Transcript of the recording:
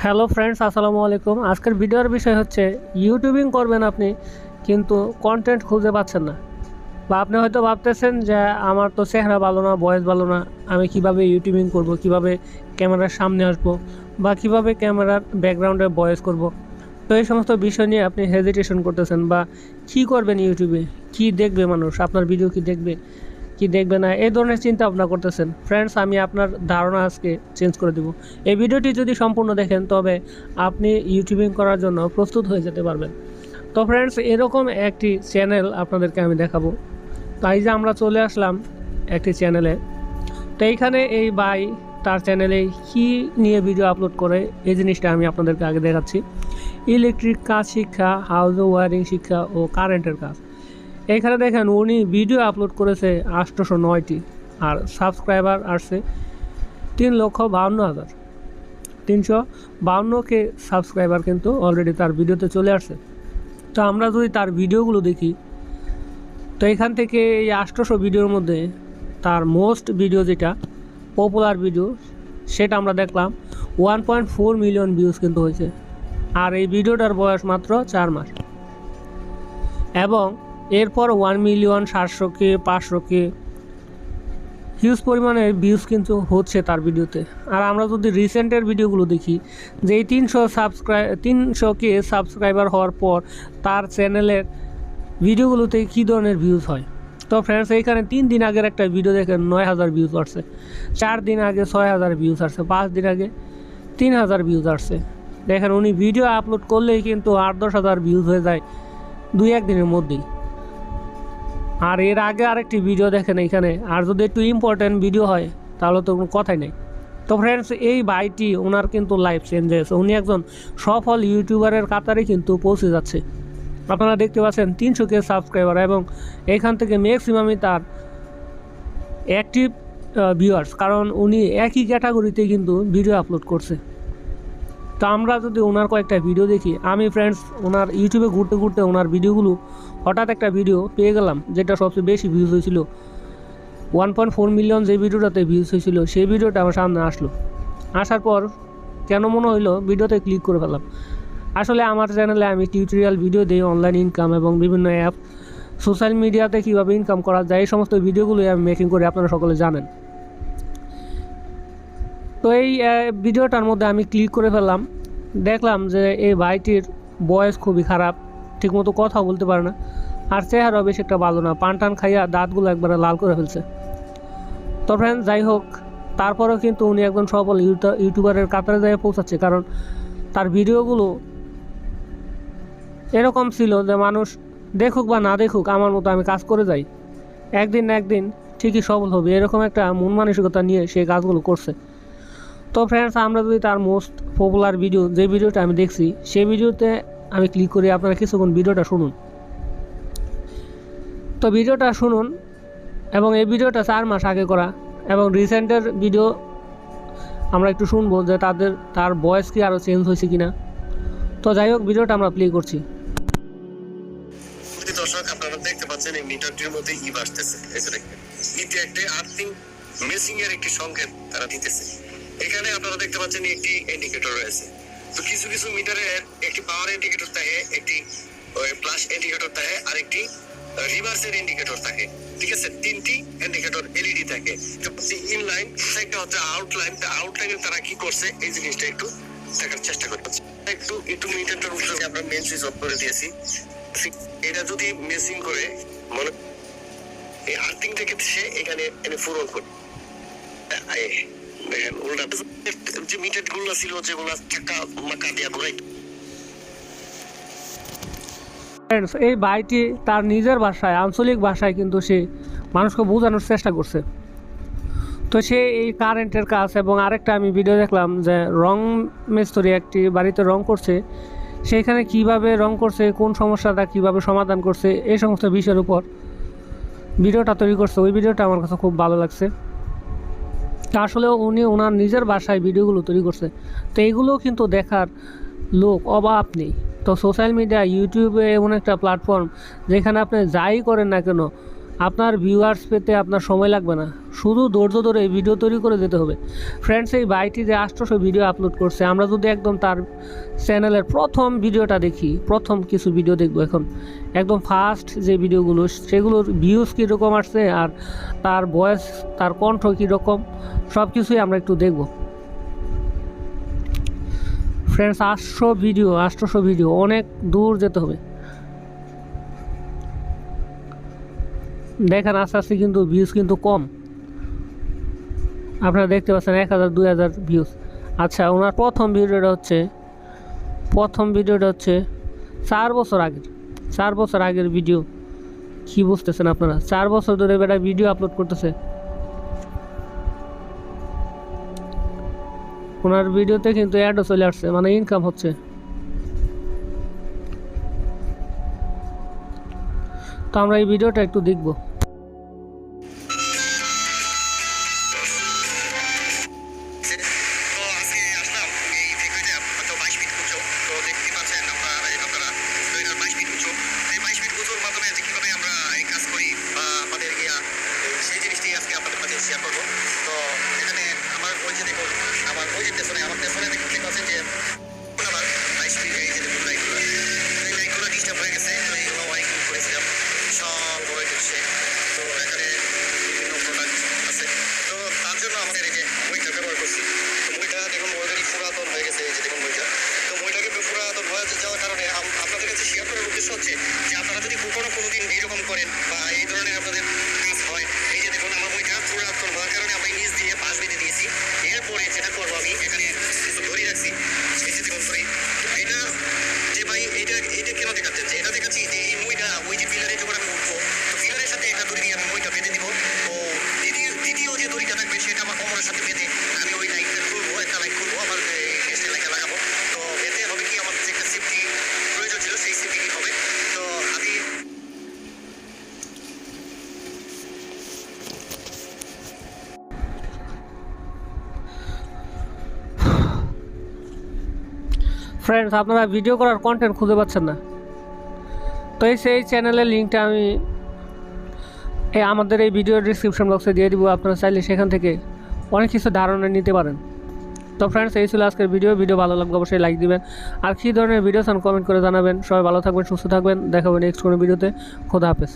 Hello friends, আসসালামু আলাইকুম। আজকের ভিডিওর বিষয় হচ্ছে ইউটিউবিং করবেন আপনি, কিন্তু কন্টেন্ট খুঁজে পাচ্ছেন না। বা আপনি হয়তো ভাবতেছেন যে আমার তো চেহারা ভালো না, ভয়েস ভালো না, আমি কিভাবে ইউটিউবিং করব, কিভাবে ক্যামেরার সামনে আসব, বা কিভাবে ক্যামেরার ব্যাকগ্রাউন্ডে ভয়েস করব। তো এই সমস্ত বিষয় নিয়ে আপনি হেজিটেশন করতেছেন, বা কী করবেন ইউটিউবে, কি দেখবে মানুষ, আপনার ভিডিও কি দেখবে কি দেখবে না, এই ধরনের চিন্তা ভাবনা করতেছেন। ফ্রেন্ডস, আমি আপনার ধারণা আজকে চেঞ্জ করে দেব। এই ভিডিওটি যদি সম্পূর্ণ দেখেন তবে আপনি ইউটিউবিং করার জন্য প্রস্তুত হয়ে যেতে পারবেন। তো ফ্রেন্ডস, এরকম একটি চ্যানেল আপনাদেরকে আমি দেখাবো। তাই যে আমরা চলে আসলাম একটি চ্যানেলে। তো এইখানে এই ভাই তার চ্যানেলে কী নিয়ে ভিডিও আপলোড করে এই জিনিসটা আমি আপনাদেরকে আগে দেখাচ্ছি। ইলেকট্রিক কাজ শিক্ষা, হাউস ওয়ারিং শিক্ষা ও কারেন্টের কাজ। এখানে দেখেন উনি ভিডিও আপলোড করেছে 809টি, আর সাবস্ক্রাইবার আসছে 3,52,000। 352K সাবস্ক্রাইবার কিন্তু অলরেডি তার ভিডিওতে চলে আসছে। তো আমরা যদি তার ভিডিওগুলো দেখি, তো এখান থেকে এই 800 ভিডিওর মধ্যে তার মোস্ট ভিডিও যেটা পপুলার ভিডিও, সেটা আমরা দেখলাম 1.4 মিলিয়ন ভিউজ কিন্তু হয়েছে। আর এই ভিডিওটার বয়স মাত্র 4 মাস, এবং এরপর 1,700,000 500K হিউজ পরিমাণের ভিউজ কিন্তু হচ্ছে তার ভিডিওতে। আর আমরা যদি রিসেন্টের ভিডিওগুলো দেখি, যে এই 300K সাবস্ক্রাইবার হওয়ার পর তার চ্যানেলের ভিডিওগুলোতে কী ধরনের ভিউজ হয়। তো ফ্রেন্ডস, এইখানে 3 দিন আগের একটা ভিডিও দেখেন 9,000 ভিউজ আসছে, 4 দিন আগে 6,000 ভিউজ আসছে, 5 দিন আগে 3,000 ভিউজ আসছে। দেখেন উনি ভিডিও আপলোড করলেই কিন্তু 8-10,000 ভিউজ হয়ে যায় 2-1 দিনের মধ্যেই। আর এর আগে আরেকটি ভিডিও দেখেন এইখানে, আর যদি একটু ইম্পর্ট্যান্ট ভিডিও হয় তাহলে তো কোনো কথাই নেই। তো ফ্রেন্ডস, এই ভাইটি ওনার কিন্তু লাইফ চেঞ্জ হয়েছে, উনি একজন সফল ইউটিউবারের কাতারে কিন্তু পৌঁছে যাচ্ছে। আপনারা দেখতে পাচ্ছেন 300K সাবস্ক্রাইবার, এবং এখান থেকে ম্যাক্সিমামই তার অ্যাক্টিভ ভিউয়ার্স, কারণ উনি একই ক্যাটাগরিতে কিন্তু ভিডিও আপলোড করছে। তো আমরা যদি ওনার কয়েকটা ভিডিও দেখি, আমি ফ্রেন্ডস ওনার ইউটিউবে ঘুরতে ঘুরতে ওনার ভিডিওগুলো হঠাৎ একটা ভিডিও পেয়ে গেলাম যেটা সবচেয়ে বেশি ভিউজ হয়েছিল, 1.4 মিলিয়ন যে ভিডিওটাতে ভিউজ হয়েছিল, সেই ভিডিওটা আমার সামনে আসলো। আসার পর কেন মনে হইলো ভিডিওতে ক্লিক করে ফেললাম। আসলে আমার চ্যানেলে আমি টিউটোরিয়াল ভিডিও দিই, অনলাইন ইনকাম এবং বিভিন্ন অ্যাপ, সোশ্যাল মিডিয়াতে কীভাবে ইনকাম করা যায়, এই সমস্ত ভিডিওগুলোই আমি মেকিং করি, আপনারা সকলে জানেন। তো এই ভিডিওটার মধ্যে আমি ক্লিক করে ফেললাম, দেখলাম যে এই ভাইটির বয়স খুবই খারাপ, ঠিকমতো কথা বলতে পারে না, আর চেহারাও বেশ একটা ভালো না, পান টান খাইয়া দাঁতগুলো একবারে লাল করে ফেলছে। তো ফ্রেন্ড, যাই হোক, তারপরেও কিন্তু উনি একজন সফল ইউটিউবারের কাতারে যেয়ে পৌঁছাচ্ছে, কারণ তার ভিডিওগুলো এরকম ছিল যে মানুষ দেখুক বা না দেখুক, আমার মতো আমি কাজ করে যাই, একদিন না একদিন ঠিকই সফল হবে, এরকম একটা মন মানসিকতা নিয়ে সে কাজগুলো করছে। তো ফ্রেন্ডস, আমরা যদি তার মোস্ট পপুলার ভিডিও, যে ভিডিওটা আমি দেখছি, সেই ভিডিওতে আমি ক্লিক করি, আপনারা কিছুক্ষণ ভিডিওটা শুনুন। তো ভিডিওটা শুনুন, এবং এই ভিডিওটা 4 মাস আগে করা, এবং রিসেন্টের ভিডিও আমরা একটু শুনবো যে তার ভয়েস কি আরও চেঞ্জ হয়েছে কিনা। তো যাই হোক, ভিডিওটা আমরা প্লে করছি। দর্শক, আপনারা দেখতে পাচ্ছেন এই মিটারটির মধ্যে ইভ আসতেছে, ইতে একটা আর্থিং মেসিং এর একটি সংকেত তারা দিতেছে। এখানে আপনারা দেখতে পাচ্ছেন একটি ইন্ডিকেটর রয়েছে। তো কিছু কিছু মিটারের একটি পাওয়ার ইন্ডিকেটর থাকে, একটি প্লাস ইন্ডিকেটর থাকে, আর একটি রিভার্সের ইন্ডিকেটর থাকে। ঠিক আছে, 3টি ইন্ডিকেটর এলইডি থাকে। ইনলাইন, একটা হচ্ছে আউটলাইন। আউটলাইনে তারা কি করছে এই জিনিসটা একটু দেখার চেষ্টা করতেছে। একটু মিটারটার উপরে আমরা মেন সুইচ অফ করে দিয়েছি। এটা যদি মেসিং করে মনে এই আর্থিং থেকে সে এখানে এনে ফুরন করে দেখেন উল্টা যে মিটার গুলো ছিল, যেগুলো টাকা মাকা দিয়া ঘুরাই। এই ভাইটি তার নিজের ভাষায়, আঞ্চলিক ভাষায় কিন্তু সে মানুষকে বোঝানোর চেষ্টা করছে। তো সে এই কারেন্টের কাজ, এবং আরেকটা আমি ভিডিও দেখলাম যে রং মিস্ত্রি একটি বাড়িতে রং করছে, সেইখানে কিভাবে রং করছে, কোন সমস্যাটা কিভাবে সমাধান করছে, এই সমস্ত বিষয়ের উপর ভিডিওটা তৈরি করছে। ওই ভিডিওটা আমার কাছে খুব ভালো লাগছে। আসলেও উনি ওনার নিজের ভাষায় ভিডিওগুলো তৈরি করছে। তো এইগুলো কিন্তু দেখার লোক অভাব নেই। তো সোশ্যাল মিডিয়া, ইউটিউবে এমন একটা প্ল্যাটফর্ম যেখানে আপনি যাই করেন না কেন, আপনার ভিউয়ার্স পেতে আপনার সময় লাগবে না, শুধু ধৈর্য ধরে এই ভিডিও তৈরি করে যেতে হবে। ফ্রেন্ডস, এই ভাইটি যে 800 ভিডিও আপলোড করছে, আমরা যদি একদম তার চ্যানেলের প্রথম ভিডিওটা দেখি, প্রথম কিছু ভিডিও দেখবো এখন, একদম ফার্স্ট যে ভিডিওগুলো সেগুলোর ভিউজ কীরকম আসছে আর তার ভয়েস, তার কণ্ঠ কীরকম, সব কিছুই আমরা একটু দেখব। ফ্রেন্ডস, 800 ভিডিও, অনেক দূর যেতে হবে। দেখেন আস্তে আস্তে কিন্তু ভিউজ কিন্তু কম, আপনারা দেখতে পাচ্ছেন 1000 2000 ভিউজ। আচ্ছা, ওনার প্রথম ভিডিওটা হচ্ছে 4 বছর আগের ভিডিও। কি বুঝতেছেন আপনারা? 4 বছর ধরে বেটা ভিডিও আপলোড করতেছে। ওনার ভিডিওতে কিন্তু অ্যাডও চলে আসছে, মানে ইনকাম হচ্ছে। তো আমরা এই ভিডিওটা একটু দেখব। শেয়ার করবো। তো এখানে আমার ওই যে দেখুন, আমার ওই যে পেছনে, আমার পেছনে দেখতে পাচ্ছেন যে আমার 22 ফিট, এই যে দেখুন লাইটগুলো, এই লাইটগুলো ডিস্টার্ব হয়ে গেছে। তো এইগুলো ওয়ারিং করেছিলাম, সব বড় হচ্ছে। তো এখানে বিভিন্ন প্রোডাক্ট আছে, তো তার জন্য আমাদের এই যে বইটা ব্যবহার করছি। তো বইটা দেখুন অলরেডি পুরাতন হয়ে গেছে, এই যে দেখুন বইটা। তো বইটাকে পুরাতন হয়ে যাওয়ার কারণে আপনাদের কাছে শেয়ার করার উদ্দেশ্য হচ্ছে যে আপনারা যদি কোনোদিন এইরকম করেন বা এই ধরনের আপনাদের কাজ হয়, এই যে দেখুন আমার বইটা পুরাতন হওয়ার কারণে আমি নিচ দিয়ে পাশ বেঁধে দিয়েছি। এরপরে যেটা করবো, আমি এখানে কিছু ধরে রাখছি, এই যে দেখুন ধরি। এটা যে ভাই এটা কেন দেখাচ্ছে, যে এটা দেখাচ্ছি যে এই বইটা ওই যে পিলারে যখন আমি উঠবো, তো পিলারের সাথে একটা দড়ি দিয়ে আমি বইটা বেঁধে দিব। ও দ্বিতীয় যে দড়িটা থাকবে সেটা আমার কোমরের সাথে বেঁধে আমি ওই লাইটটা খুলবো, একটা লাইট খুলবো, আমার গেস্টের লাইটটা লাগাবো। তো এতে হবে কি, আমার যে একটা সেফটি প্রয়োজন ছিল, সেই সেফটি হবে। তো আমি ফ্রেন্ডস, আপনারা ভিডিও করার কন্টেন্ট খুঁজে পাচ্ছেন না, তো সেই চ্যানেলের লিঙ্কটা আমি আমাদের এই ভিডিওর ডিসক্রিপশন বক্সে দিয়ে দিব। আপনারা চাইলে সেখান থেকে অনেক কিছু ধারণা নিতে পারেন। তো ফ্রেন্ডস, এই ছিল আজকের ভিডিও ভালো লাগবে অবশ্যই লাইক দিবেন, আর কী ধরনের ভিডিও চান কমেন্ট করে জানাবেন। সবাই ভালো থাকবেন, সুস্থ থাকবেন, দেখা হবে নেক্সট কোনো ভিডিওতে। খোদা হাফেজ।